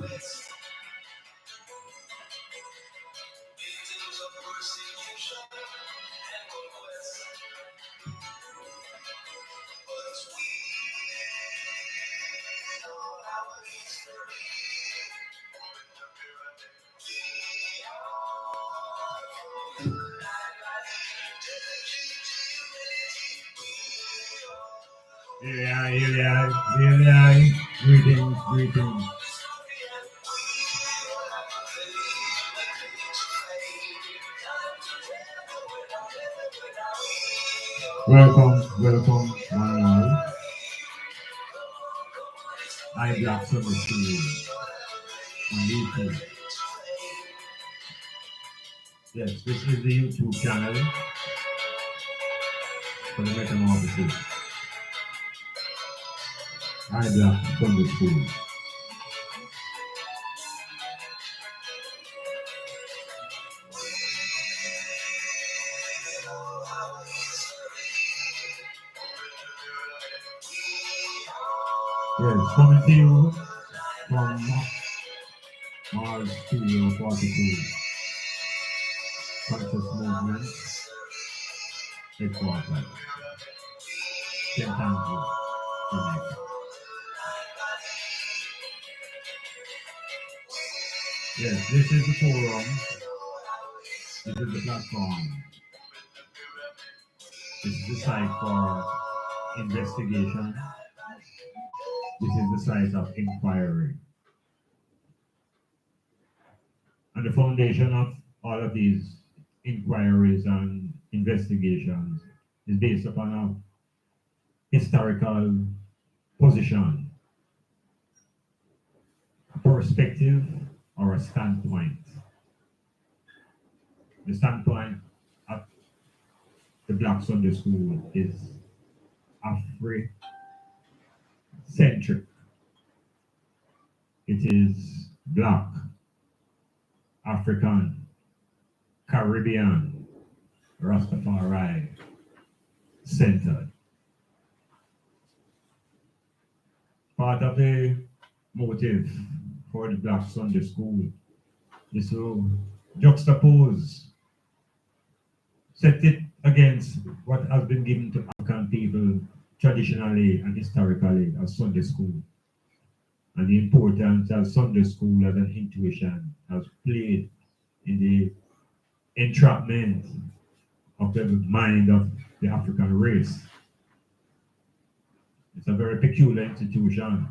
Greetings. Welcome, one and all. I Black Summer School on YouTube. Yes, this is the YouTube channel for the Metamorphosis. I Black Summer School. Yes, coming to you from Mars Studio 42, Conscious Movement, headquarters, Kentucky, Jamaica. Yes, this is the forum, this is the platform, this is the site for investigation, this is the site of inquiry. And the foundation of all of these inquiries and investigations is based upon a historical position, a perspective, or a standpoint. The standpoint of the Black Sunday School is Afro-centric. It is Black, African, Caribbean, Rastafari centered. Part of the motive for the Black Sunday School is to juxtapose, set it against what has been given to African people traditionally and historically as Sunday school, and the importance of Sunday school as an intuition has played in the entrapment of the mind of the African race. It's a very peculiar institution,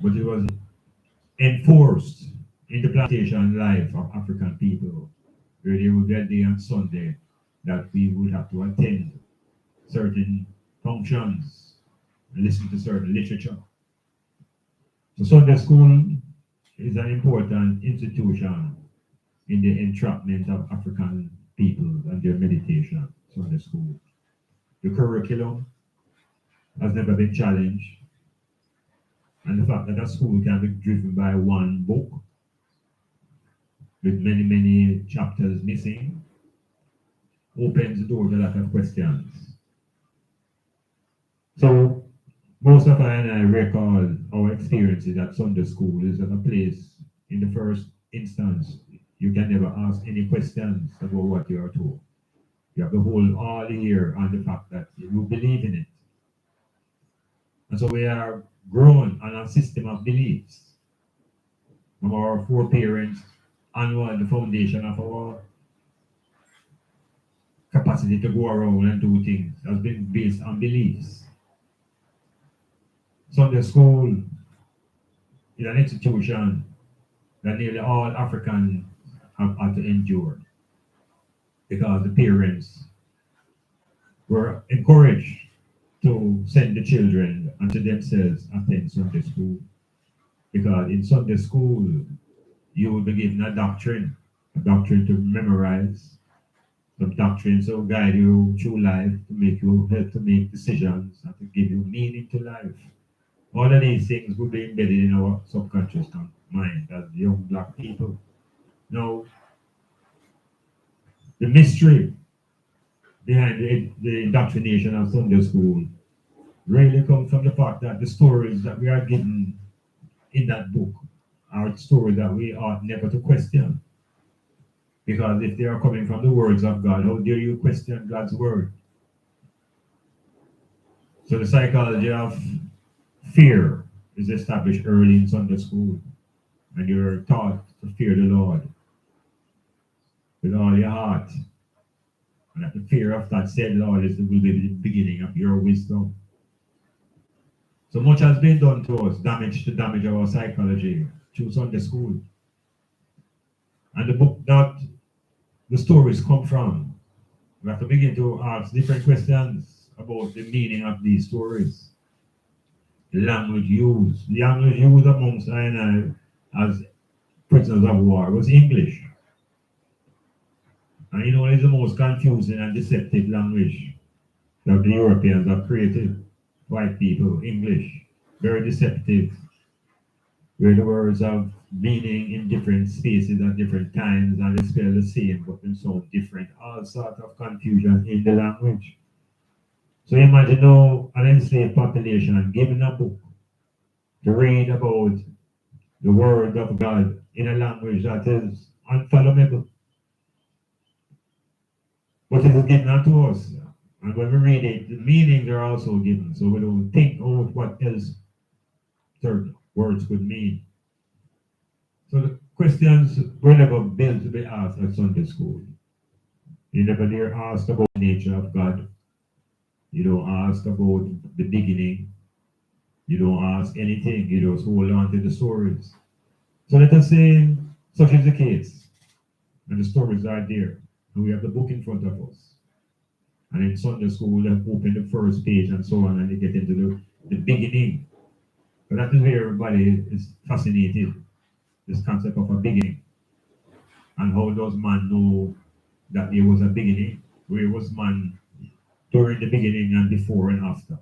but it was enforced in the plantation life of African people, where they would get day on Sunday that we would have to attend certain functions and listen to certain literature. So Sunday school is an important institution in the entrapment of African people and their meditation. Sunday school. The curriculum has never been challenged, and the fact that a school can be driven by one book with many chapters missing opens the door to a lot of questions. So most of I and I recall our experiences at Sunday school is at a place in the first instance you can never ask any questions about what you are told. You have to hold all ear on the fact that you believe in it. And so we are grown on a system of beliefs from our foreparents and the foundation of our capacity to go around and do things has been based on beliefs. Sunday school is an institution that nearly all Africans have had to endure because the parents were encouraged to send the children and to themselves attend Sunday school, because in Sunday school you will be given a doctrine to memorize, some doctrines will guide you through life, to make you help to make decisions and to give you meaning to life. All of these things will be embedded in our subconscious mind as young Black people. Now, the mystery behind the indoctrination of Sunday school really comes from the fact that the stories that we are given in that book are stories that we ought never to question. Because if they are coming from the words of God, how dare you question God's word? So the psychology of fear is established early in Sunday school. And you're taught to fear the Lord with all your heart. And that the fear of that said Lord will be the beginning of your wisdom. So much has been done to us, damage to damage our psychology through Sunday school. And the book that the stories come from, we have to begin to ask different questions about the meaning of these stories. The language used. The language used amongst I and I as prisoners of war was English. And you know, it's the most confusing and deceptive language that the Europeans have created. White people, English, very deceptive, where the words have meaning in different spaces at different times and they spell the same but they sound different. All sorts of confusion in the language. So imagine now an enslaved population given a book to read about the word of God in a language that is unfathomable. But it is given unto us. And when we read it, the meanings are also given. So we don't think, oh, what else third words could mean. So the questions were never built to be asked at Sunday school. You never dare ask about the nature of God. You don't ask about the beginning. You don't ask anything. You just hold on to the stories. So let us say such is the case. And the stories are there. And we have the book in front of us. And in Sunday school, they open the first page and so on, and they get into the beginning. But that is where everybody is fascinated. This concept of a beginning. And how does man know that there was a beginning? Where was man during the beginning and before and after?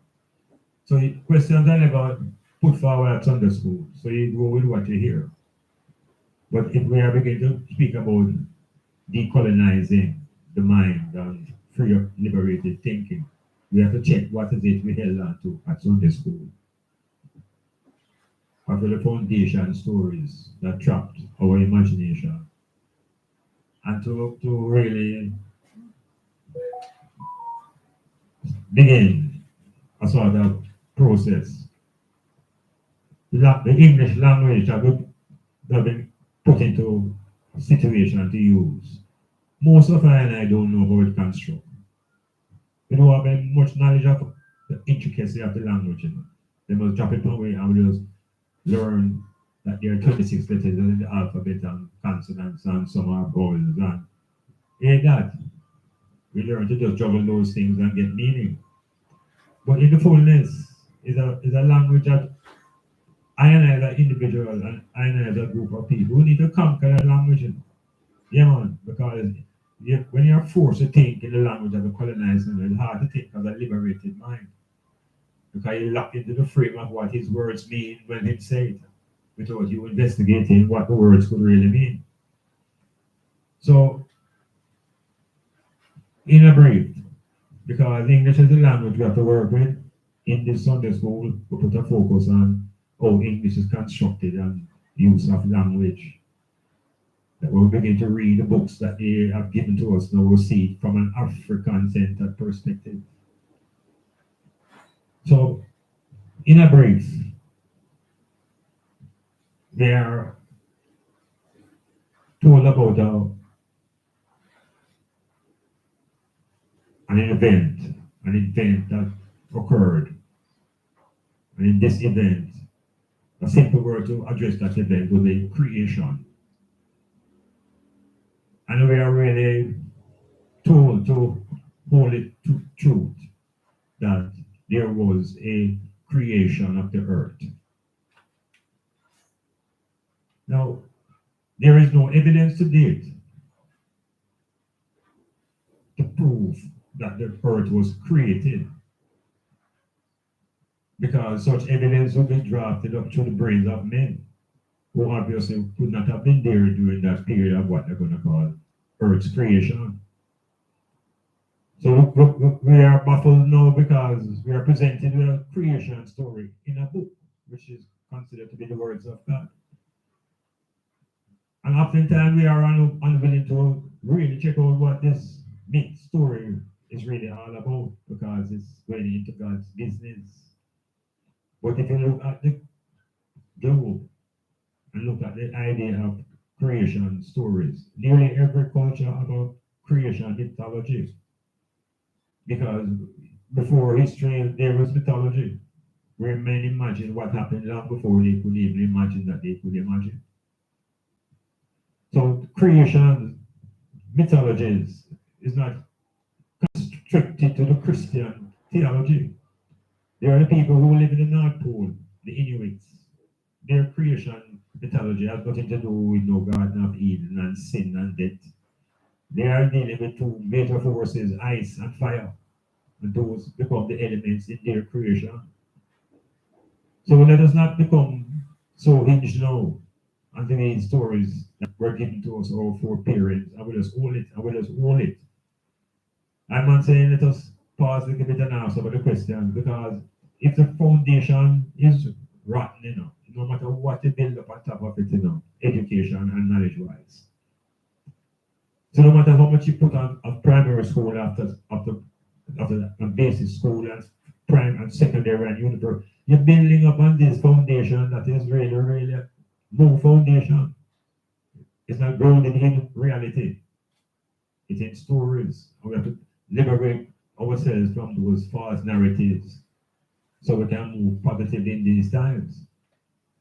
So questions I never put forward at Sunday school. So you go with what you hear. But if we are beginning to speak about decolonizing the mind and free of liberated thinking, we have to check what is it we held on to at Sunday school. What are the foundation stories that trapped our imagination? And to really begin a sort of process. The English language have been put into a situation to use. Most of I don't know how it constructs. We don't have much knowledge of the intricacy of the language. They must drop it away and we just learn that there are 26 letters in the alphabet and consonants and some are vowels and that. We learn to just juggle those things and get meaning. But in the fullness is a language that I and I as an individual and I and I as a group of people who need to conquer that language. Yeah, man, because when you're forced to think in the language of a colonizer, it's hard to think as a liberated mind. Because you're locked into the frame of what his words mean when he say it, without you investigating what the words could really mean. So, in a brief, because English is the language we have to work with, in this Sunday school, we put a focus on how English is constructed and use of language. That we'll begin to read the books that they have given to us, and we'll see it from an African-centered perspective. So, in a brief, they are told about an event that occurred. And in this event, a simple word to address that event would be creation. And we are really told to hold it to truth that there was a creation of the earth. Now, there is no evidence to date to prove that the earth was created, because such evidence would be drafted up to the brains of men who obviously could not have been there during that period of what they're going to call Earth's creation. So we are baffled now because we are presented with a creation story in a book, which is considered to be the words of God. And oftentimes we are unwilling to really check out what this myth story is really all about because it's going into God's business. But if you look at the globe and look at the idea of creation stories, nearly every culture about creation mythology. Because before history, there was mythology, where men imagined what happened long before they could even imagine that they could imagine. So creation mythologies is not constricted to the Christian theology. There are the people who live in the North Pole, the Inuits. Their creation mythology has nothing to do with no Garden of Eden and sin and death. They are dealing with two major forces, ice and fire, and those become the elements in their creation. So let us not become so hinged now on the stories that were given to us our foreparents, and we just hold it, and we just hold it. I'm not saying let us pause a little bit and answer the question, because if the foundation is rotten, no matter what you build up on top of it, education and knowledge-wise. So no matter how much you put on of primary school after basic school and prime and secondary and university, you're building up on this foundation that is really, really no foundation. It's not grounded in reality. It's in stories. We have to liberate ourselves from those false narratives so we can move positively in these times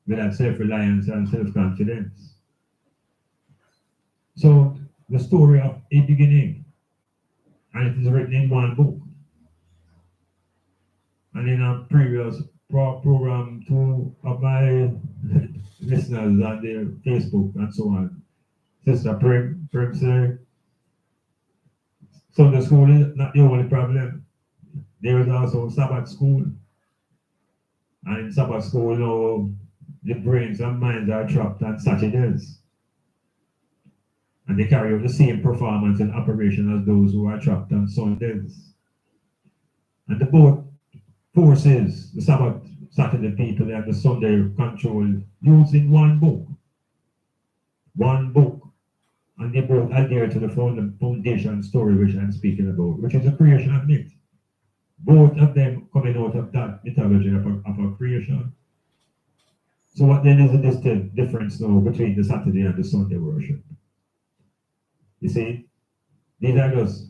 with that self-reliance and self-confidence. So the story of a beginning, and it is written in one book. And in a previous program, two of my listeners on their Facebook and so on, Sister Prim said, Sunday school is not the only problem. There is also Sabbath school. And in Sabbath school, the brains and minds are trapped on Saturdays. And they carry out the same performance and operation as those who are trapped on Sundays. And the both forces, the Sabbath Saturday people and the Sunday control, using one book. One book. And they both adhere to the foundation story which I'm speaking about, which is a creation myth. Both of them coming out of that mythology of a creation. So what then is the distinct difference now between the Saturday and the Sunday worship? You see, these are just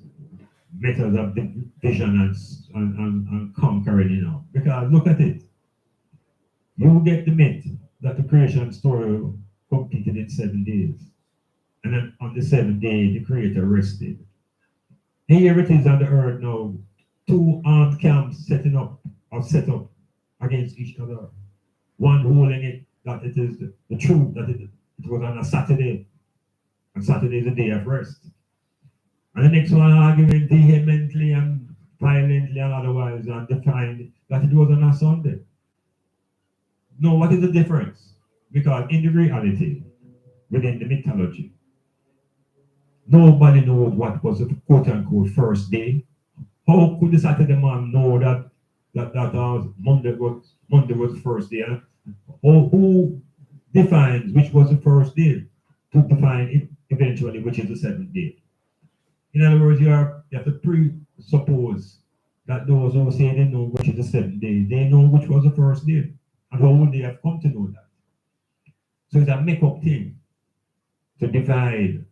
methods of division and conquering, because look at it. You get the myth that the creation story completed in 7 days. And then on the 7th day, the Creator rested. Here it is on the earth now, two armed camps set up against each other. One holding it that it is the truth that it was on a Saturday, and Saturday is a day of rest. And the next one arguing vehemently and violently and otherwise and defined that it was on a Sunday. No, what is the difference? Because in the reality, within the mythology, nobody knows what was the quote-unquote first day. How could the Saturday man know that Monday was the first day? Who defines which was the first day to define it eventually which is the 7th day? In other words, you have to presuppose that those who say they know which is the 7th day, they know which was the first day. And how would they have come to know that? So it's a make-up thing to divide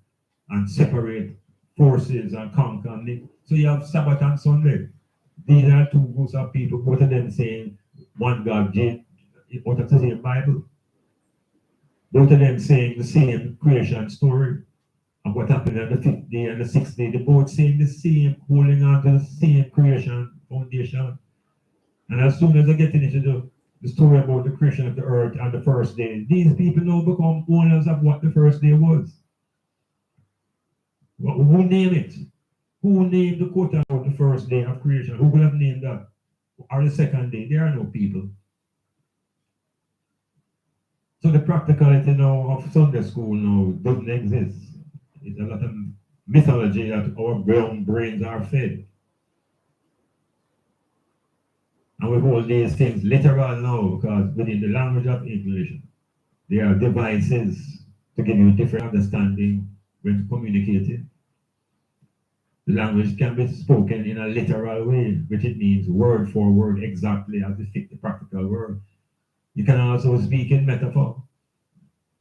and separate forces and conquer. So you have Sabbath and Sunday. These are two groups of people, both of them saying one God, both of the same Bible. Both of them saying the same creation story of what happened on the 5th day and the 6th day. They both saying the same, holding on to the same creation foundation. And as soon as they get into the story about the creation of the earth on the first day, these people now become owners of what the first day was. Who named it? Who named the quote about the first day of creation? Who would have named that? Or the second day? There are no people. So the practicality now of Sunday school now doesn't exist. It's a lot of mythology that our brains are fed. And we hold these things literal now because within the language of English, there are devices to give you different understanding when communicating. The language can be spoken in a literal way, which it means word for word exactly as it fits the practical word. You can also speak in metaphor,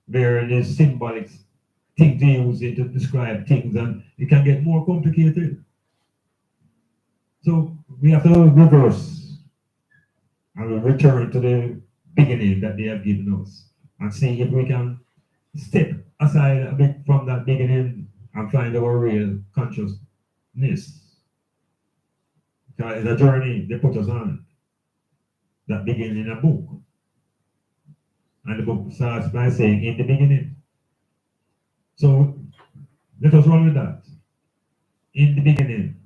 where there's symbolic things to use it to describe things, and it can get more complicated. So we have to reverse and return to the beginning that they have given us and see if we can step aside a bit from that beginning and find our real consciousness. Because it's a journey they put us on that begins in a book. And the book starts by saying, in the beginning. So let us run with that. In the beginning,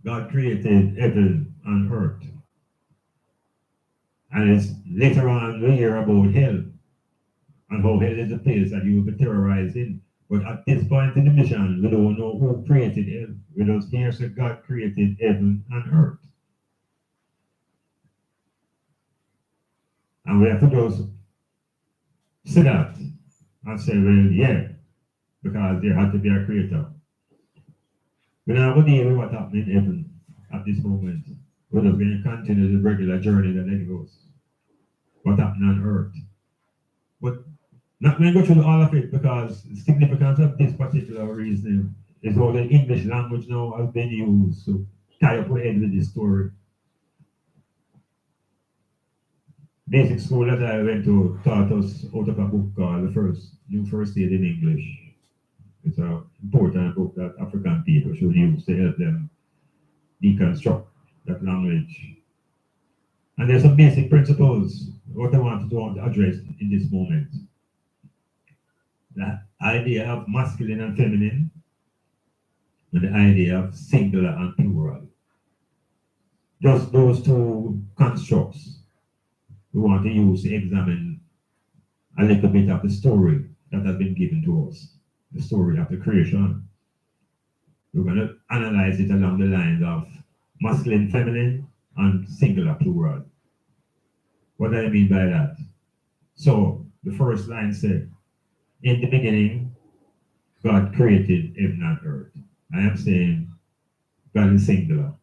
God created heaven and earth. And it's later on we hear about hell and how hell is a place that you will be terrorized in. But at this point in the mission, we don't know who created hell. We just hear that God created heaven and earth. And we have to just see that and say, well, yeah, because there had to be a creator. We don't have to deal with what happened in heaven at this moment. We're just going to continue the regular journey that it goes. What happened on earth. But not going to go through all of it because the significance of this particular reason is how the English language now has been used to tie up the end with this story. Basic school that I went to taught us out of a book called The New First Aid in English. It's an important book that African people should use to help them deconstruct that language. And there's some basic principles what I want to address in this moment. The idea of masculine and feminine, and the idea of singular and plural. Just those two constructs we want to use to examine a little bit of the story that has been given to us, the story of the creation. We're going to analyze it along the lines of masculine, feminine, and singular, plural. What do I mean by that? So, the first line said, in the beginning, God created heaven and earth. I am saying God is singular.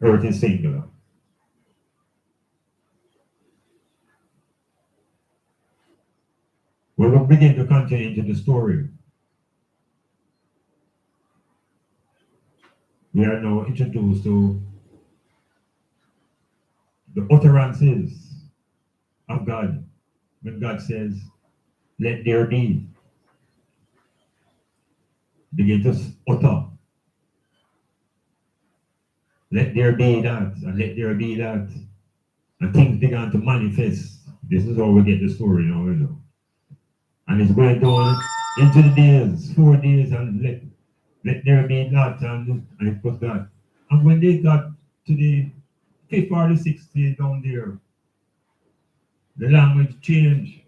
Earth is singular. We will begin to continue into the story. We are now introduced to the utterances of God. When God says, let there be, begin to utter. Let there be that, and let there be that. And things began to manifest. This is how we get the story now, you know. And it's going down into the days, 4 days, and let there be that, and it was that. And when they got to the 5th or the 6th day down there, the language changed.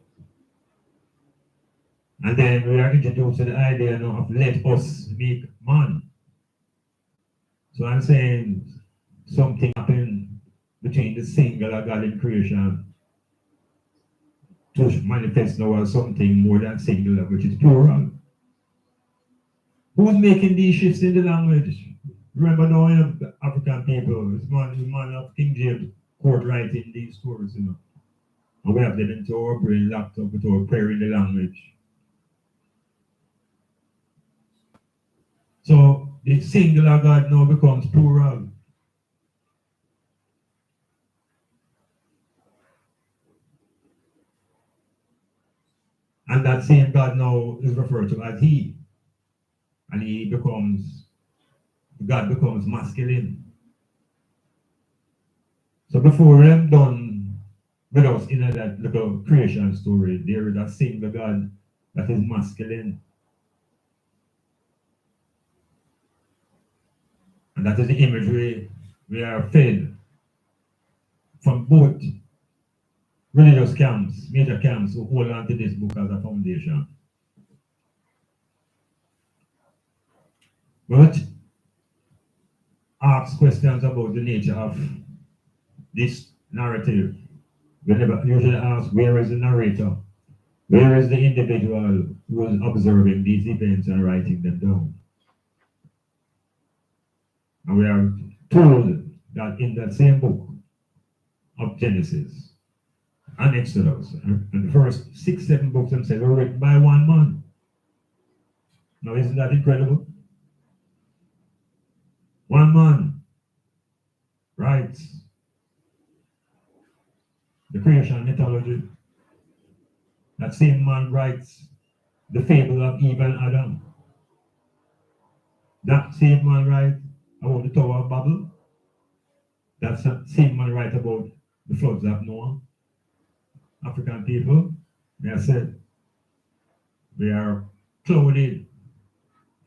And then we are introduced to the idea now of let us make man. So I'm saying something happened between the singular God in creation to manifest now as something more than singular, which is plural. Who's making these shifts in the language? Remember now, you know, the African people, it's man of King James court writing these stories, you know. And we have them into our brain locked up with our prayer in the language. So the singular God now becomes plural. And that same God now is referred to as He. And God becomes masculine. So before we're done with us in that little creation story, there is a single God that is masculine. And that is the imagery we are fed from both religious camps, major camps who hold on to this book as a foundation. But ask questions about the nature of this narrative. We never usually ask, where is the narrator? Where is the individual who is observing these events and writing them down? And we are told that in that same book of Genesis and Exodus, and the first 6, 7 books themselves were written by one man. Now, isn't that incredible? One man writes the creation mythology. That same man writes the fable of Eve and Adam. That same man writes about the Tower of Babel. That same man writes about the floods of Noah. African people, they have said, we are clouded,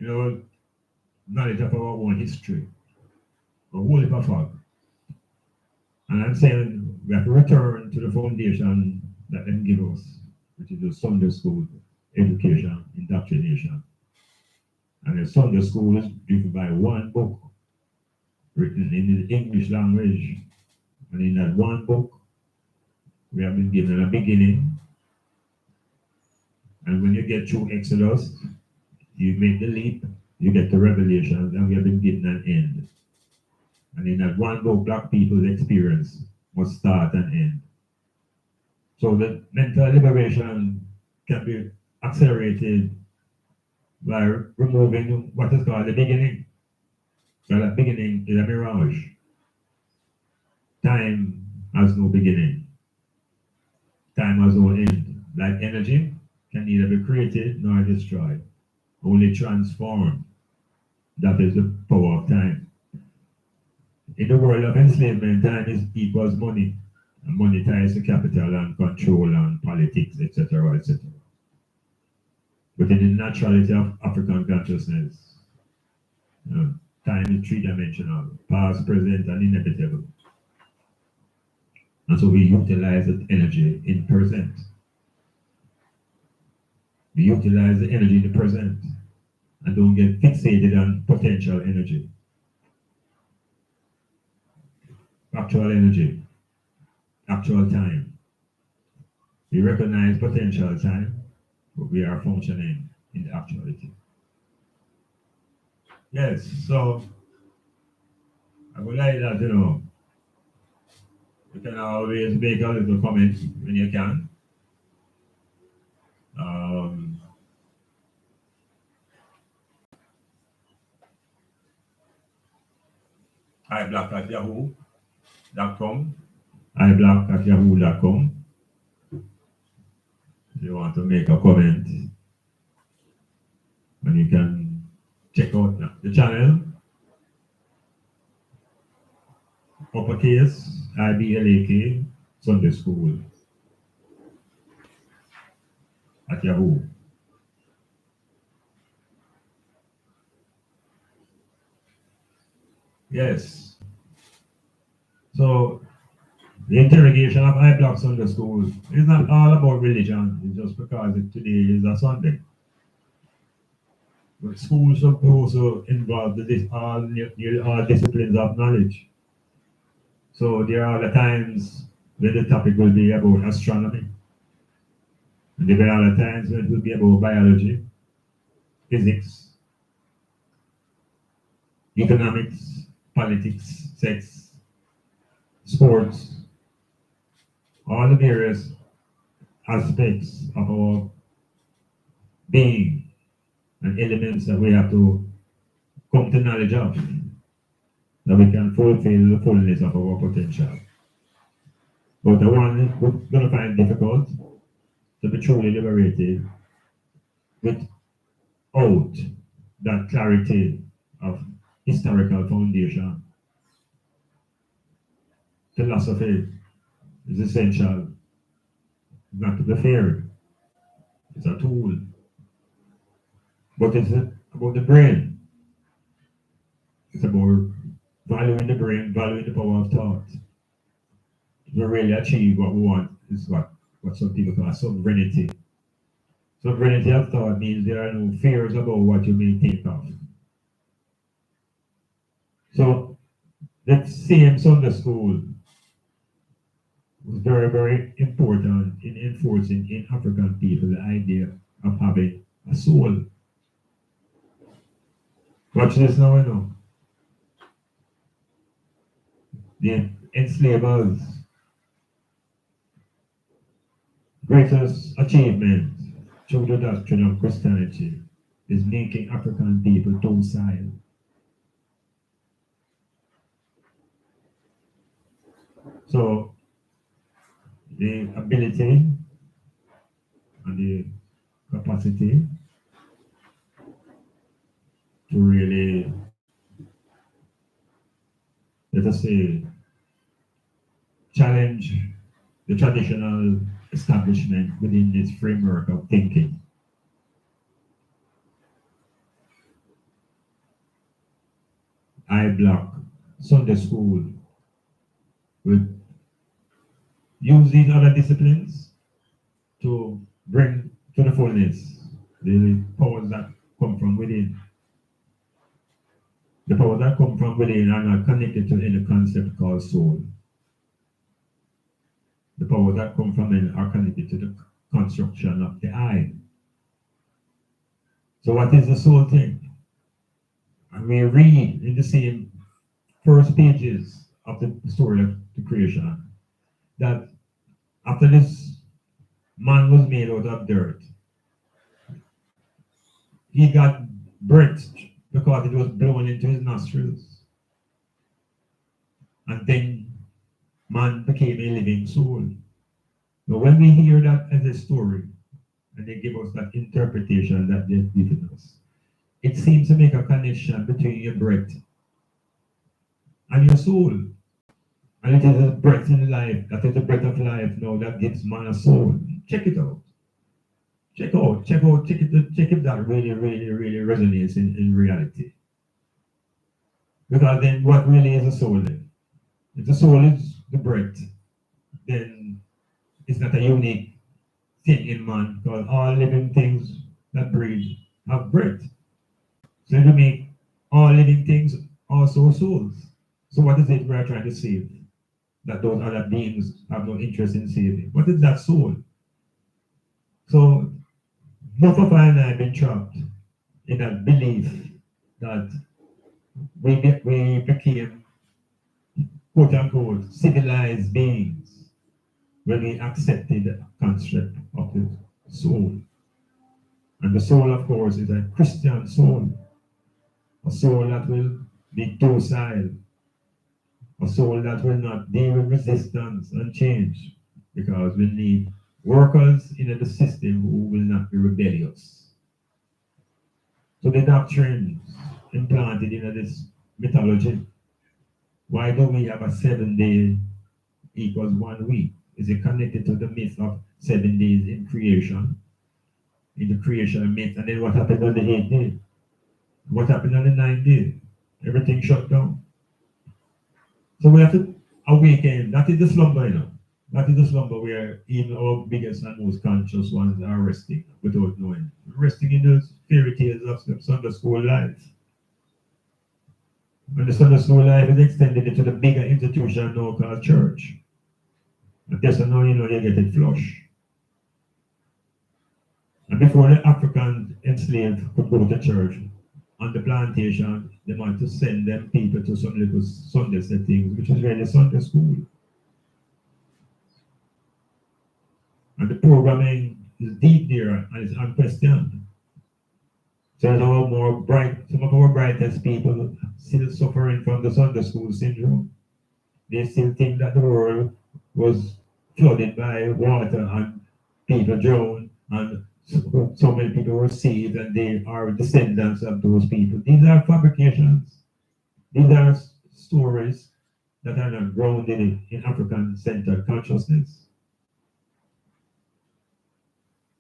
knowledge of our own history, a whole heap of fog. And I'm saying we have to return to the foundation that them give us, which is the Sunday school education, indoctrination. And the Sunday school is driven by one book, written in the English language. And in that one book, we have been given a beginning. And when you get through Exodus, you make the leap, you get to Revelation, and we have been given an end. And in that one book, Black people's experience must start and end. So the mental liberation can be accelerated by removing what is called the beginning. So that beginning is a mirage. Time has no beginning. Time has no end. Like energy can neither be created nor destroyed, only transformed. That is the power of time. In the world of enslavement, time is equals money. And money ties to capital and control and politics, etc., etc. But in the naturality of African consciousness, time is three-dimensional, past, present, and inevitable. And so we utilize that energy in present. We utilize the energy in the present and don't get fixated on potential energy. Actual energy, actual time. We recognize potential time, but we are functioning in the actuality. Yes, so I would like that, you can always make a little comment when you can. iblock@yahoo.com. iblock@yahoo.com. If you want to make a comment, and you can check out the channel. Uppercase, IBLAK, Sunday School at Yahoo. Yes. So the interrogation of iBlock Sunday School is not all about religion. It's just because today is a Sunday. But schools are supposed to involve nearly all disciplines of knowledge. So there are the times when the topic will be about astronomy. And there are the times when it will be about biology, physics, economics, politics, sex, sports, all the various aspects of our being and elements that we have to come to knowledge of, that we can fulfill the fullness of our potential. But the one we're going to find difficult to be truly liberated without that clarity of historical foundation. Philosophy is essential, not to be feared. It's a tool. But it's about the brain. It's about valuing the brain, valuing the power of thought. To really achieve what we want is what some people call sovereignty. Sovereignty of thought means there are no fears about what you may think of. So That same Sunday school was very, very important in enforcing in African people the idea of having a soul. Watch this now, you know. The enslavers' greatest achievement through the doctrine of Christianity is making African people docile. So the ability and the capacity to really, let us say, challenge the traditional establishment within its framework of thinking. I block Sunday school would use these other disciplines to bring to the fullness the powers that come from within. The powers that come from within are not connected to any concept called soul. The powers that come from within are connected to the construction of the I. So what is the soul thing? And we read in the same first pages of the story of the creation that after this man was made out of dirt, he got breath because it was blown into his nostrils. And then man became a living soul. Now, when we hear that as a story, and they give us that interpretation that they've given us, it seems to make a connection between your breath and your soul. And it is a breath in life, that is the breath of life now that gives man a soul. Check it out. Check if that really, really, really resonates in reality. Because then what really is a soul then? If the soul is the breath, then it's not a unique thing in man, because all living things that breathe have breath. So to make all living things also souls. So what is it we are trying to save? That those other beings have no interest in saving. What is that soul? So Morph and I have been trapped in that belief that we became quote unquote civilized beings when we accepted the concept of the soul. And the soul, of course, is a Christian soul, a soul that will be docile, a soul that will not deal with resistance and change, because we need workers in the system who will not be rebellious. So the doctrines implanted in this mythology, why do we have a 7 day equals 1 week? Is it connected to the myth of 7 days in creation? In the creation myth, and then what happened on the 8th day? What happened on the 9th day? Everything shut down. So we have to awaken. That is the slumber, you know. That is the slumber where even our biggest and most conscious ones are resting without knowing. Resting in those fairy tales of the Sunday school life. And the Sunday school life is extended into the bigger institution now called church. And just now you know you get it flush. And before the African enslaved could go to church, on the plantation, they want to send them people to some little Sunday settings, which is really Sunday school. And the programming is deep there and it's unquestioned. So some of our brightest people still suffering from the Sunday school syndrome. They still think that the world was flooded by water and people drowned and so many people were saved and they are descendants of those people. These are fabrications. These are stories that are not grounded in African-centered consciousness.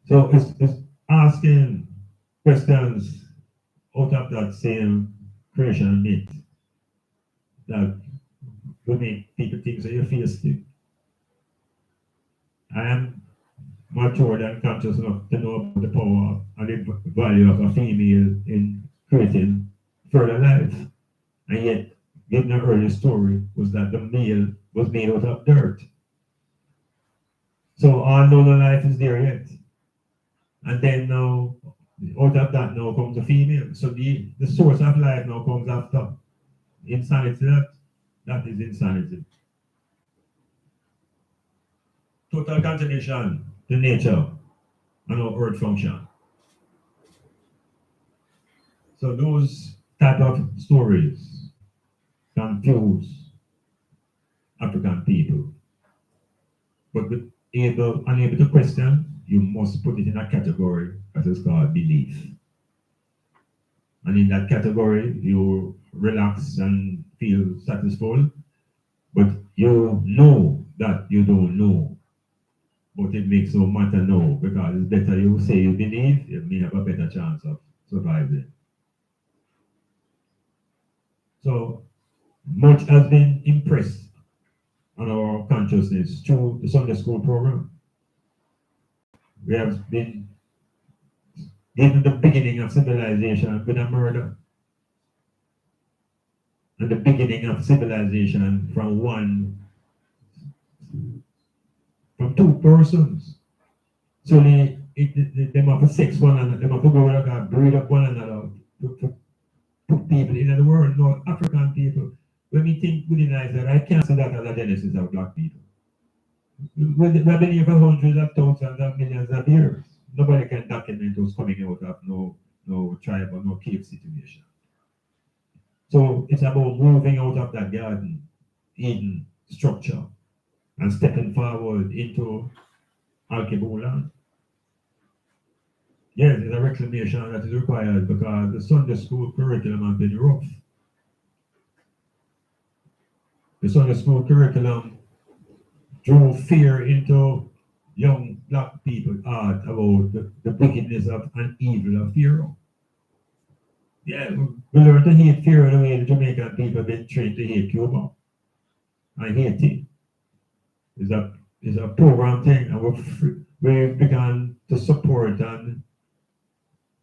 So it's asking questions out of that same creation myth that will make people think that you're feisty. I am matured and conscious enough to know about the power and the value of a female in creating further life. And yet, given the early story, was that the meal was made out of dirt. So although the life is there yet, and then now out of that now comes the female. So the source of life now comes after. Insanity, that is insanity. Total contradiction to nature and how earth function. So those type of stories confuse African people. But unable to question, you must put it in a category that is called belief. And in that category, you relax and feel satisfied, but you know that you don't know. But it makes no matter now, because it's better you say you believe, you may have a better chance of surviving. So much has been impressed on our consciousness through the Sunday school program. We have been given the beginning of civilization with a murder. And the beginning of civilization from two persons. So they have to sex one another, they have to go and breed up one another to put people in the world, not African people. When we think good in Isaiah, I can't see that as a genesis of black people. We've been here for hundreds of thousands of millions of years. Nobody can document what's coming out of no tribe or no cave situation. So it's about moving out of that garden Eden structure and stepping forward into Alkebulan. Yes, there's a reclamation that is required because the Sunday school curriculum has been rough. The Sunday school curriculum drove fear into young black people's heart about the wickedness of and evil of Pharaoh. Yeah, we learn to hate Pharaoh the way the Jamaican people have been trained to hate Cuba. I hate it. It's a program thing, and we began to support and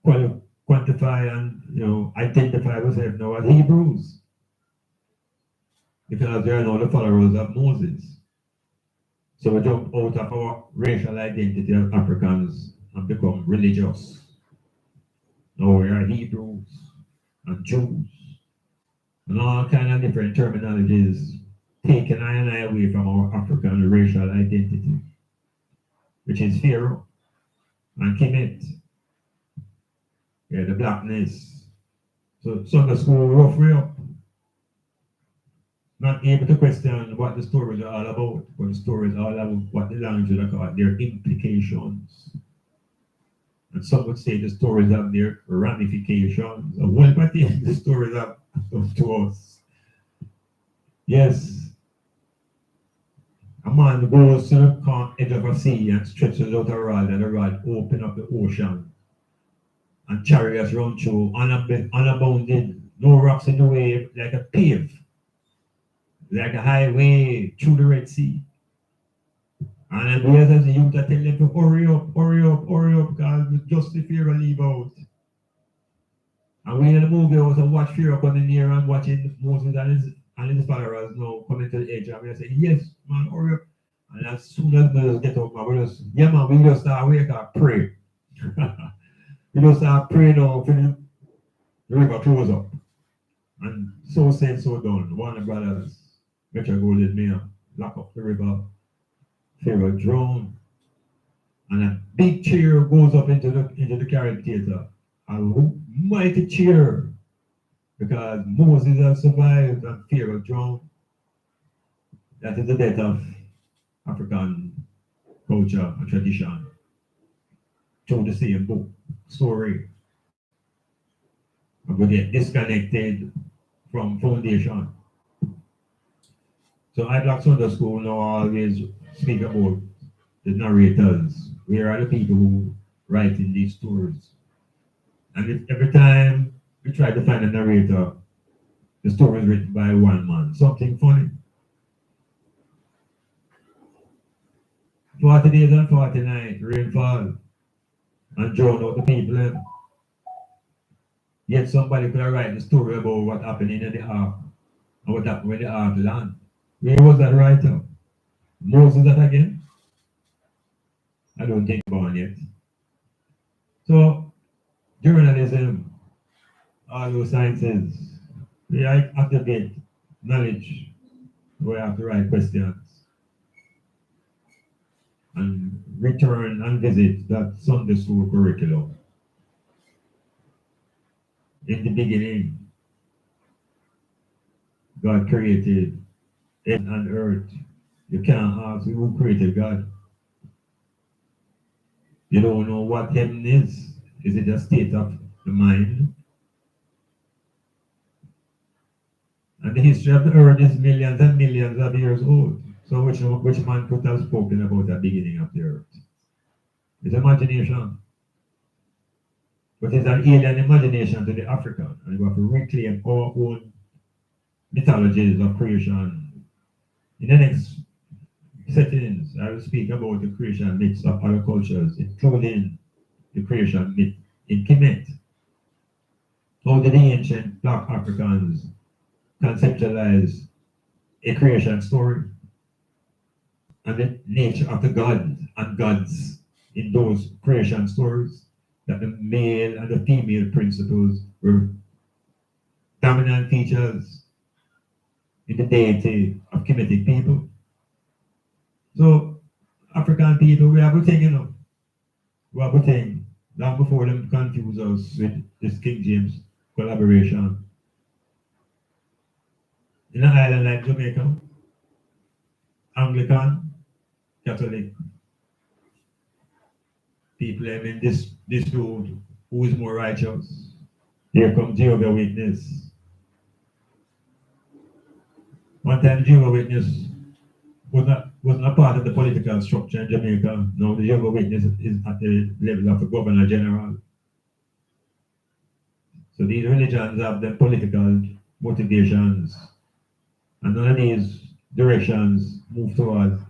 quantify and identify ourselves now as Hebrews, because they are now the followers of Moses. So we jump out of our racial identity as Africans and become religious. Now we are Hebrews and Jews and all kind of different terminologies taken I and I away from our African racial identity, which is Pharaoh and Kemet. Yeah, the blackness. So Sunday school rough way up. Not able to question what the stories are all about, but the stories are all about what the language is about, their implications. And some would say the stories have their ramifications. And what the stories have to us. Yes. A man goes to the edge of a sea and stretches out a rod, and the rod opens up the ocean. And chariots run through, unabounded, no rocks in the way, like a pave. Like a highway through the Red Sea. And then we as a youth, I tell them to hurry up, because just the fear will leave out. And we in the movie also watch fear coming near and watching Moses and his followers now coming to the edge. And we say, yes, man, hurry up. And as soon as we just get up, man, we just start wake up, pray. We just start praying now for the river close up. And so said, so done. One of the brothers, Metro Golden Mayor, lock up the river, Pharaoh drown, and a big cheer goes up into the carrot theater. A mighty cheer, because Moses has survived and Pharaoh drowned. That is the death of African culture and tradition through the same book story. And we get disconnected from foundation. So I Black Sunday School now always speak about the narrators. Where are the people who write in these stories? And every time we try to find a narrator, the story is written by one man. Something funny. 40 days and 40 nights, rainfall, and drown out the people. Yet somebody could write the story about what happened in the ark And what happened when they had land? Where was that writer? Moses that again? I don't think born yet. So journalism, all those sciences, we activate knowledge. We have the right questions and return and visit that Sunday school curriculum. In the beginning, God created heaven and earth. You can't ask who created God. You don't know what heaven is. Is it a state of the mind? And the history of the earth is millions and millions of years old. So which man could have spoken about the beginning of the earth? It's imagination. But it's an alien imagination to the African. And we have to reclaim our own mythologies of creation. In the next settings, I will speak about the creation myths of other cultures, including the creation myth in Kemet. How did the ancient Black Africans conceptualize a creation story and the nature of the gods and gods in those creation stories? That the male and the female principles were dominant features in the deity of Kemetic people. So, African people, we have a thing, we have a thing long before them confuse us with this King James collaboration. In an island like Jamaica, Anglican, Catholic, people have in this road who is more righteous. Here comes Jehovah's Witness. One time Jehovah's Witness wasn't a part of the political structure in Jamaica. Now the Jehovah's Witness is at the level of the Governor General. So these religions have their political motivations, and none of these directions move towards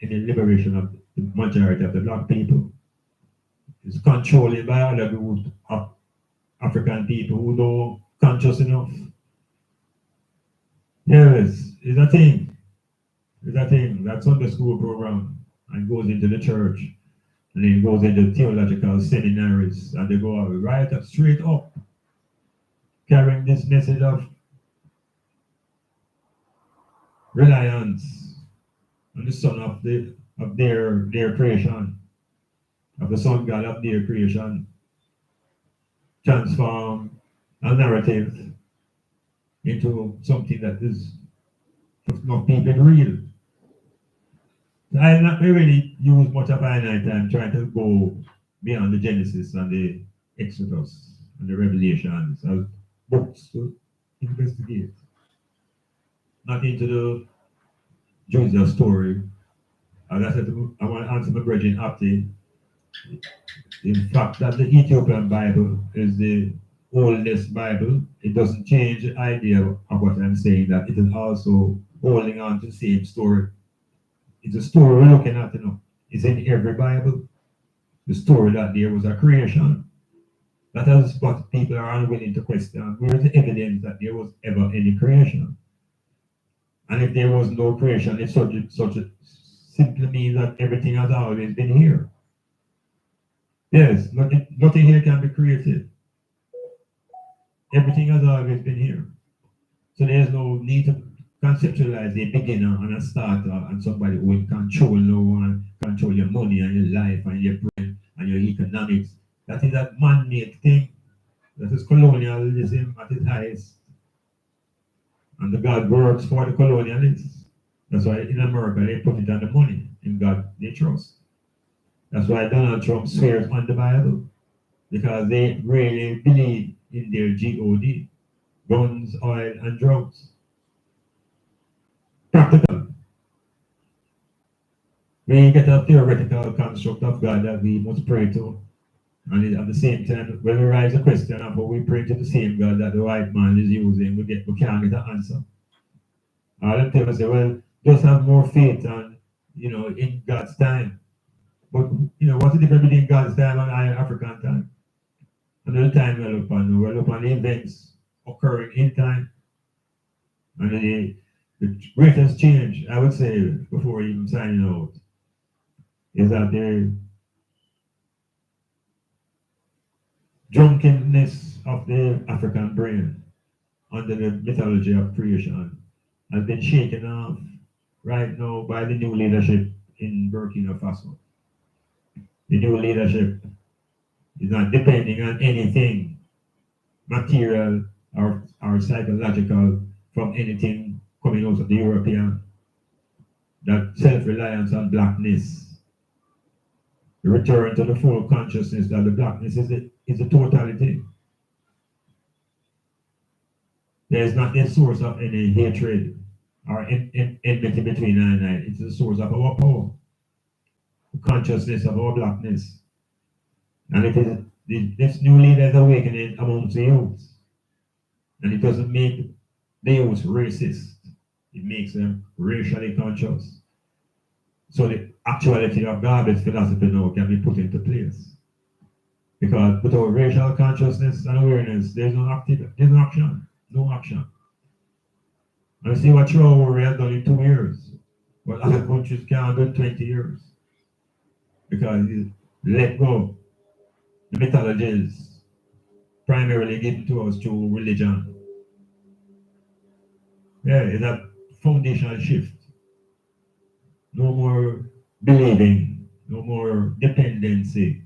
any liberation of the majority of the black people. It's controlled by other groups of African people who don't conscious enough. Yes, it's a thing. It's a thing. That Sunday school program and goes into the church and then goes into theological seminaries and they go right up, straight up, carrying this message of reliance on the son of their creation, of the sun god of their creation, transform a narrative into something that is not even real. I not really use much of my time trying to go beyond the Genesis and the Exodus and the Revelations as books to investigate. Not into the Joseph story. As I said, I want to answer my brethren Apti. In fact, that the Ethiopian Bible is the oldest Bible. It doesn't change the idea of what I'm saying, that it is also holding on to the same story. It's a story we're looking at, It's in every Bible. The story that there was a creation. That is what people are unwilling to question. Where is the evidence that there was ever any creation? And if there was no creation, it simply means that everything has always been here. Yes, nothing here can be created. Everything has always been here. So there's no need to conceptualize a beginner and a starter and somebody who will control no one, control your money and your life and your brain and your economics. That is a man-made thing. That is colonialism at its highest. And the God works for the colonialists. That's why in America they put it on the money. In God they trust. That's why Donald Trump swears on the Bible. Because they really believe in their God. Guns, oil, and drugs. Practical. We get a theoretical construct of God that we must pray to. And at the same time, when we raise a question of how we pray to the same God that the white man is using, we can't get an answer. All them people say, well, just have more faith and in God's time. But what's the difference between God's time and African time? Another time we're looking on the events occurring in time. And the greatest change, I would say, before even signing out, is that the drunkenness of the African brain under the mythology of creation has been shaken off right now by the new leadership in Burkina Faso. The new leadership is not depending on anything material or psychological from anything coming out of the European. That self-reliance on blackness, the return to the full consciousness that the blackness is a totality. There is not the source of any hatred or enmity between I and I. It's the source of our power, the consciousness of our blackness. And it is this new leader's awakening amongst the youth. And it doesn't make the youth racist. It makes them racially conscious. So the actuality of garbage philosophy now can be put into place. Because without racial consciousness and awareness, there's no action. No action. And see what Traore has done in 2 years. But other countries can't do in 20 years. Because he let go the mythologies primarily given to us through religion. Yeah, it's a foundational shift. No more believing, no more dependency.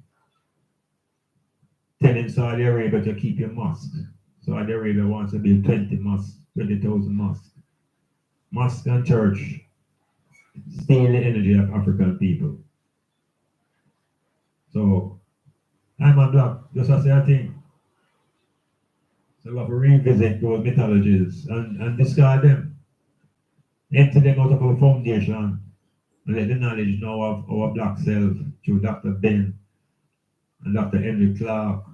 Telling Saudi Arabia to keep your mosque. Saudi Arabia wants to build 20,000 mosques. Mosque and church steal the energy of African people. So, I'm a black, just as I think. So we have to revisit those mythologies and discard them. Empty them out of our foundation and let the knowledge know of our black self through Dr. Ben and Dr. Henry Clark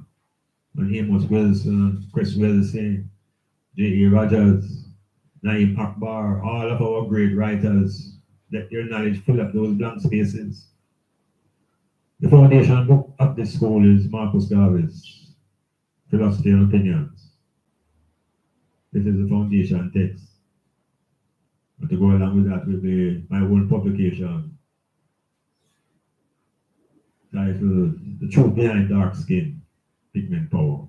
and Amos Wilson, Chris Wilson, J.E. Rogers, Naim Akbar, all of our great writers. Let your knowledge fill up those blank spaces. The foundation book of this school is Marcus Garvey's Philosophy and Opinions. This is the foundation text. And to go along with that will be my own publication titled The Truth Behind Dark Skin, Pigment Power.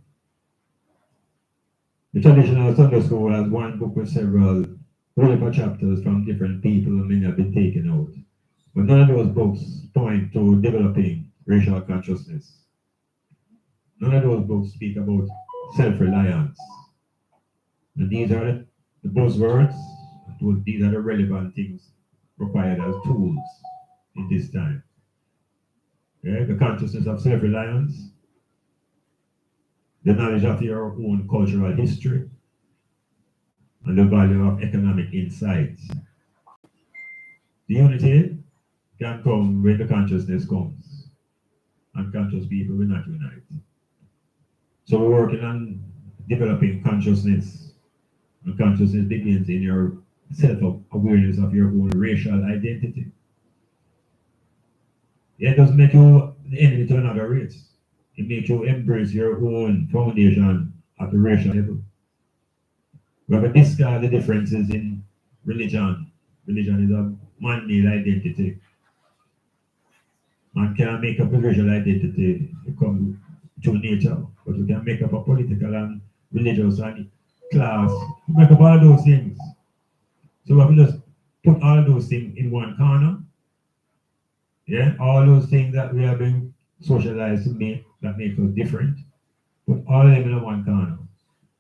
The traditional Sunday school has one book with several relevant chapters from different people and many have been taken out. But none of those books point to developing racial consciousness. None of those books speak about self-reliance. And these are the buzzwords, these are the relevant things required as tools in this time. Yeah, the consciousness of self-reliance, the knowledge of your own cultural history, and the value of economic insights. The unity can come when the consciousness comes. Unconscious people will not unite. So we're working on developing consciousness. And consciousness begins in your self-awareness of your own racial identity. It doesn't make you the enemy to another race. It makes you embrace your own foundation at the racial level. We have to discard the differences in religion. Religion is a man-made identity. Man can't make up a racial identity come through nature, but we can make up a political and religious and class. We make up all those things. So we have to just put all those things in one corner. Yeah, all those things that we have been socialized to make that make us different. Put all of them in one corner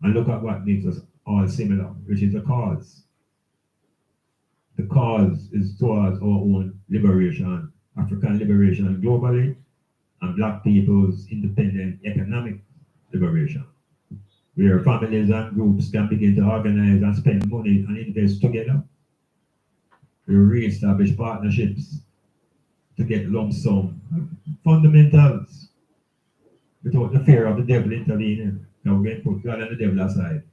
and look at what makes us all similar, which is the cause. The cause is towards our own liberation, African liberation globally, and Black people's independent economic liberation, where families and groups can begin to organize and spend money and invest together. We re-establish partnerships to get lump sum fundamentals without the fear of the devil intervening. Now we're going to put God and the devil aside.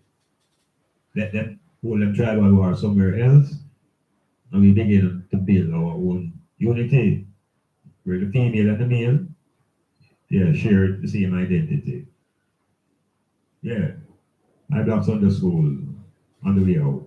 Let them hold them tribal war somewhere else, and we begin to build our own unity, where the female and the male, they share the same identity. Yeah, I Black Sunday School on the way out.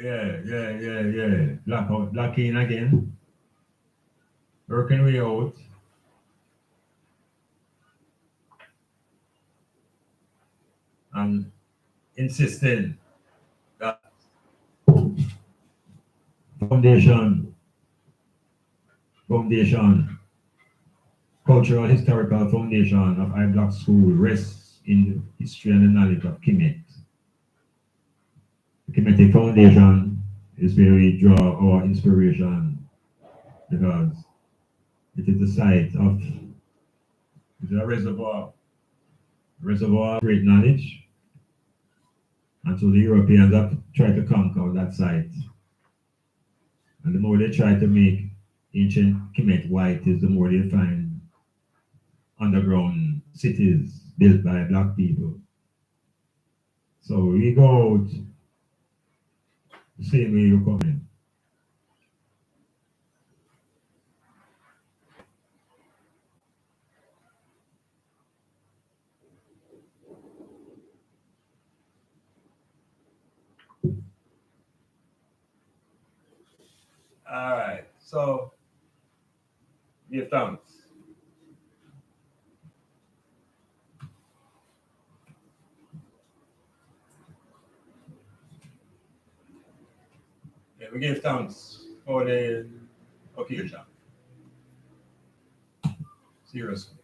Yeah. Black in again. Working way out. And insisting that foundation, foundation, cultural historical foundation of I Black School rests in the history and the knowledge of Kemet. The Kemetic Foundation is where we draw our inspiration because it is the site of it's a reservoir of great knowledge. And so the Europeans have tried to conquer that site. And the more they try to make ancient Kemet white is the more they find underground cities built by black people. So we go out the same way you come in. All right. So give thanks. Yeah, we give thanks for the occasion. Seriously.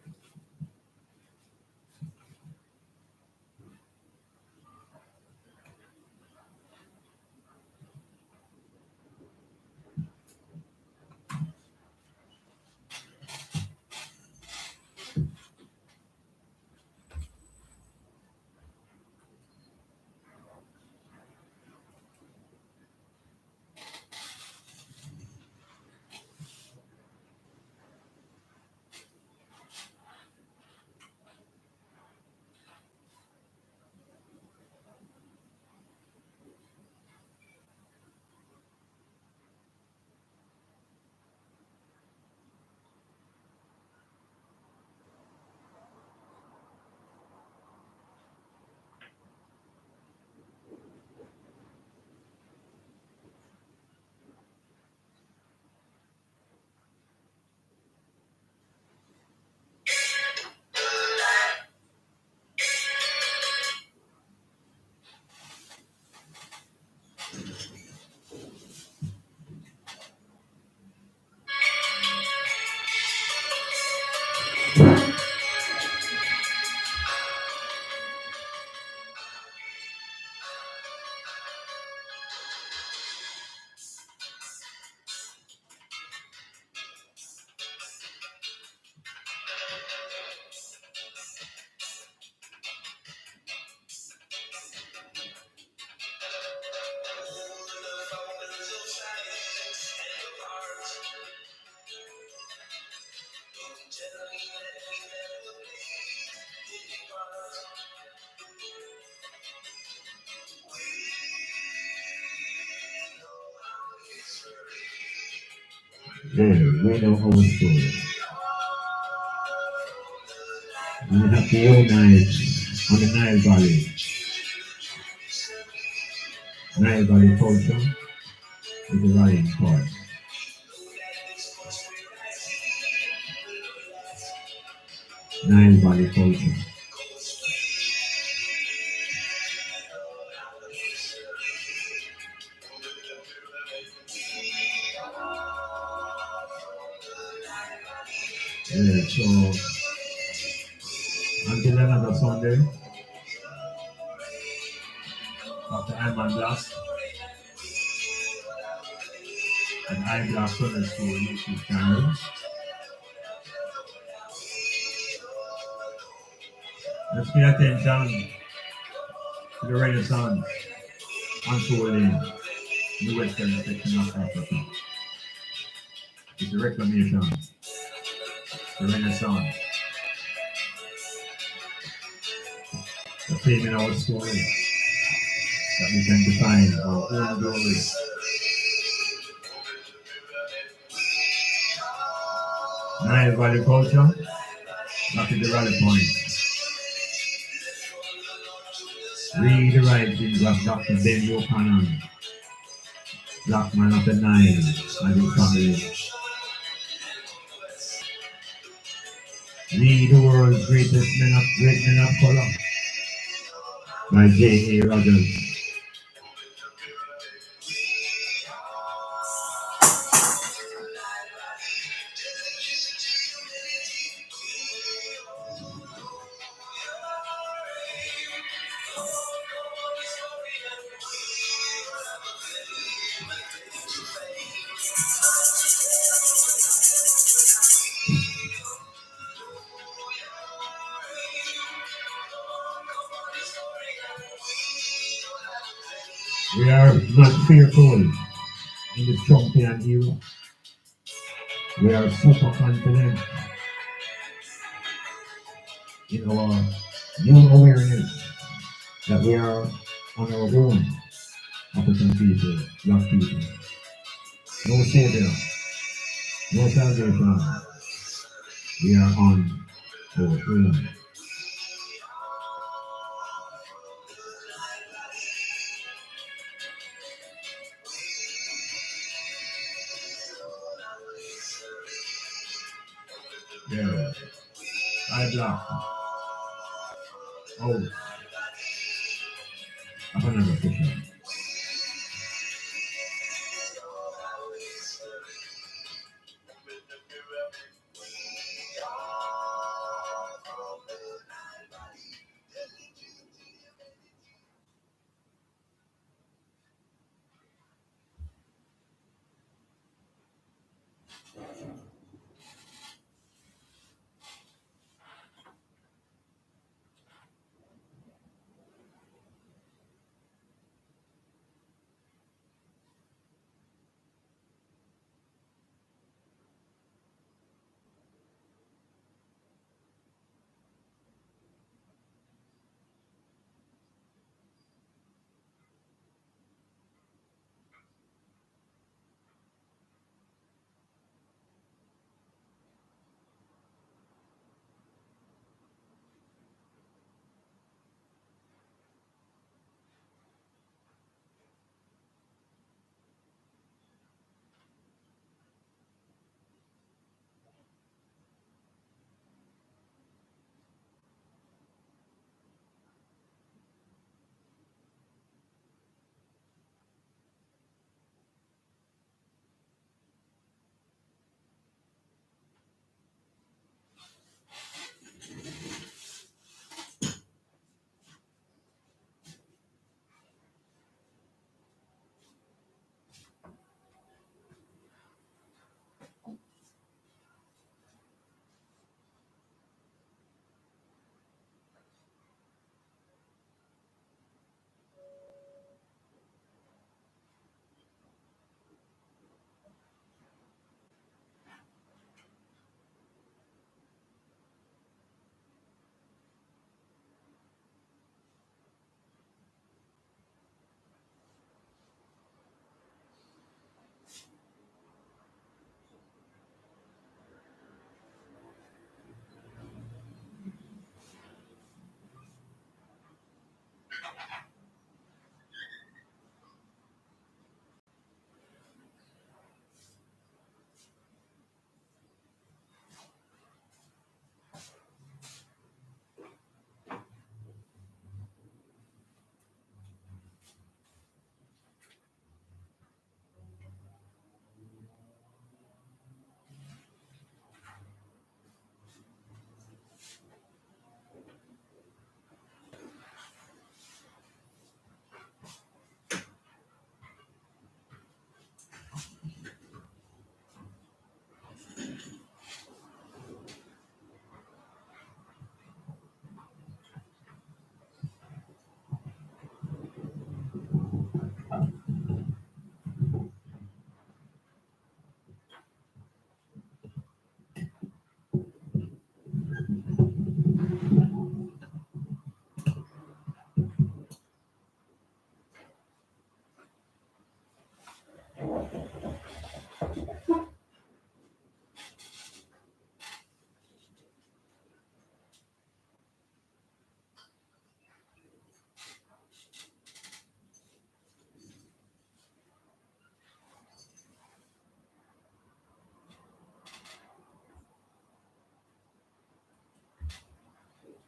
Yeah, we know our story. We have to realize on the Nile Valley. Nile Valley culture is a rallying point. Nile Valley culture. Yeah, so until another Sunday, after I'm on Black and I Black Sunday School YouTube channel, let's pay attention to the Renaissance unfolding in the western section of Africa. It's the Reclamation, the Renaissance, the fame in our story that we can define our own glory. Nile Valley culture, that is the rally point. Read the writings of Dr. Ben Buchanan, Black man of the Nile and his family. We the world's great men of color by J.A. Rogers. We are not fearful in the Trumpian era. We are super confident in our new awareness that we are on our own, African people, black people. No savior, no salvation. We are on our own. Yeah. I black. Oh, I have another question.